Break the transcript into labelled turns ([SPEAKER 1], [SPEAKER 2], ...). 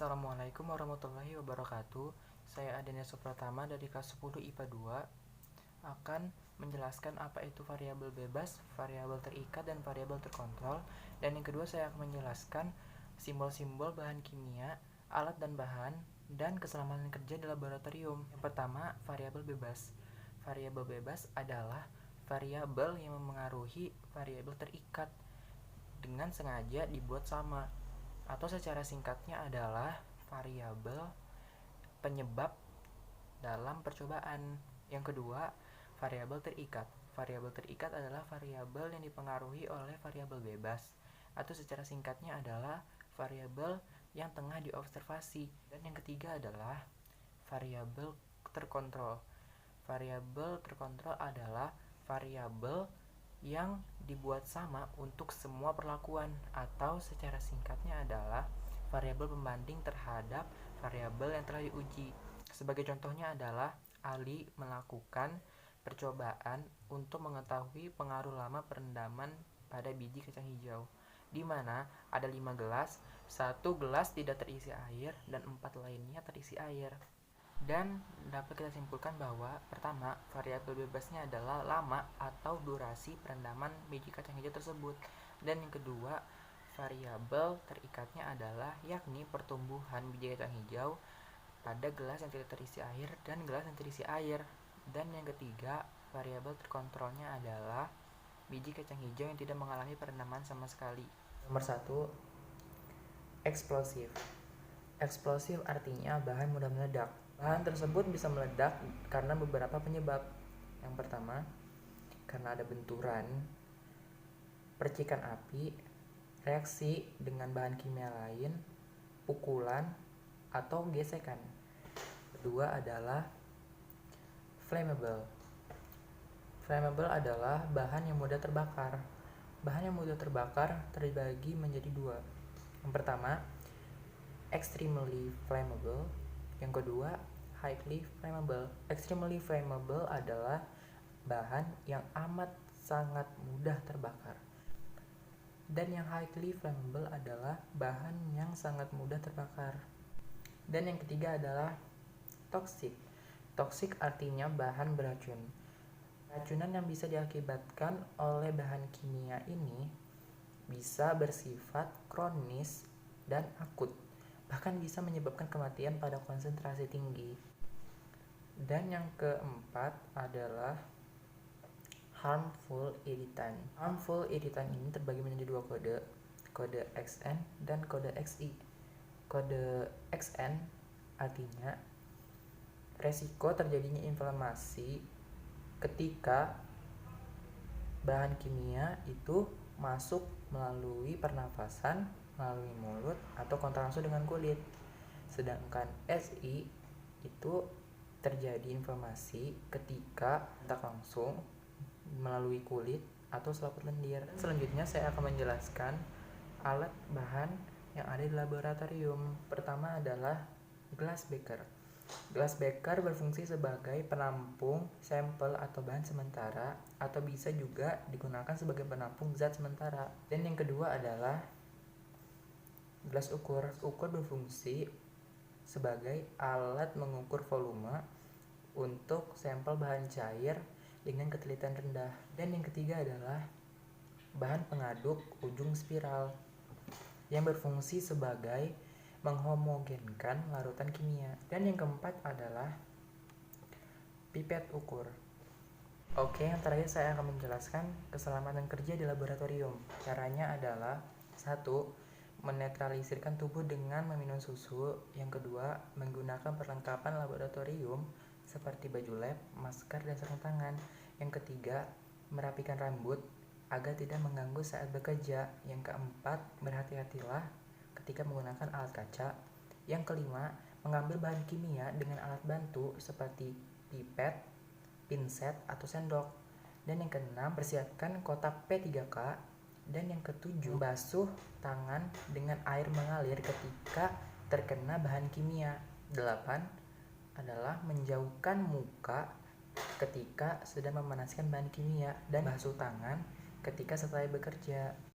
[SPEAKER 1] Assalamualaikum warahmatullahi wabarakatuh. Saya Adenia Supratama dari kelas 10 IPA 2 akan menjelaskan apa itu variabel bebas, variabel terikat, dan variabel terkontrol. Dan yang kedua saya akan menjelaskan simbol-simbol bahan kimia, alat dan bahan, dan keselamatan kerja di laboratorium. Yang pertama, variabel bebas. Variabel bebas adalah variabel yang memengaruhi variabel terikat dengan sengaja dibuat sama, atau secara singkatnya adalah variabel penyebab dalam percobaan. Yang kedua, variabel terikat. Variabel terikat adalah variabel yang dipengaruhi oleh variabel bebas, atau secara singkatnya adalah variabel yang tengah diobservasi. Dan yang ketiga adalah variabel terkontrol. Variabel terkontrol adalah variabel yang dibuat sama untuk semua perlakuan, atau secara singkatnya adalah variabel pembanding terhadap variabel yang telah diuji. Sebagai contohnya adalah Ali melakukan percobaan untuk mengetahui pengaruh lama perendaman pada biji kacang hijau, di mana ada 5 gelas, 1 gelas tidak terisi air, dan 4 lainnya terisi air. Dan dapat kita simpulkan bahwa pertama, variabel bebasnya adalah lama atau durasi perendaman biji kacang hijau tersebut. Dan yang kedua, variabel terikatnya adalah yakni pertumbuhan biji kacang hijau pada gelas yang tidak terisi air dan gelas yang terisi air. Dan yang ketiga, variabel terkontrolnya adalah biji kacang hijau yang tidak mengalami perendaman sama sekali. Nomor 1, eksplosif. Eksplosif artinya bahan mudah meledak. Bahan tersebut bisa meledak karena beberapa penyebab. Yang pertama, karena ada benturan, percikan api, reaksi dengan bahan kimia lain, pukulan, atau gesekan. Kedua adalah flammable. Flammable adalah bahan yang mudah terbakar. Bahan yang mudah terbakar terbagi menjadi dua. Yang pertama, extremely flammable. Yang kedua, highly flammable. Extremely flammable adalah bahan yang amat sangat mudah terbakar. Dan yang highly flammable adalah bahan yang sangat mudah terbakar. Dan yang ketiga adalah toxic. Toxic artinya bahan beracun. Racunan yang bisa diakibatkan oleh bahan kimia ini bisa bersifat kronis dan akut, bahkan bisa menyebabkan kematian pada konsentrasi tinggi. Dan yang keempat adalah harmful irritant. Harmful irritant ini terbagi menjadi dua kode, kode XN dan kode XI. Kode XN artinya resiko terjadinya inflamasi ketika bahan kimia itu masuk melalui pernafasan, melalui mulut, atau kontak langsung dengan kulit. Sedangkan SI itu terjadi inflamasi ketika kontak langsung melalui kulit atau selaput lendir. Selanjutnya saya akan menjelaskan alat bahan yang ada di laboratorium. Pertama adalah glass beaker. Glass beaker berfungsi sebagai penampung sampel atau bahan sementara, atau bisa juga digunakan sebagai penampung zat sementara. Dan yang kedua adalah gelas ukur. Ukur berfungsi sebagai alat mengukur volume untuk sampel bahan cair dengan ketelitian rendah. Dan yang ketiga adalah bahan pengaduk ujung spiral yang berfungsi sebagai menghomogenkan larutan kimia. Dan yang keempat adalah pipet ukur. Oke, yang terakhir saya akan menjelaskan keselamatan kerja di laboratorium. Caranya adalah 1. Menetralisirkan tubuh dengan meminum susu. Yang kedua, menggunakan perlengkapan laboratorium seperti baju lab, masker, dan sarung tangan. Yang ketiga, merapikan rambut agar tidak mengganggu saat bekerja. Yang keempat, berhati-hatilah ketika menggunakan alat kaca. Yang kelima, mengambil bahan kimia dengan alat bantu seperti pipet, pinset, atau sendok. Dan yang keenam, persiapkan kotak P3K. Dan yang ketujuh, basuh tangan dengan air mengalir ketika terkena bahan kimia. 8 adalah menjauhkan muka ketika sedang memanaskan bahan kimia, dan basuh tangan ketika selesai bekerja.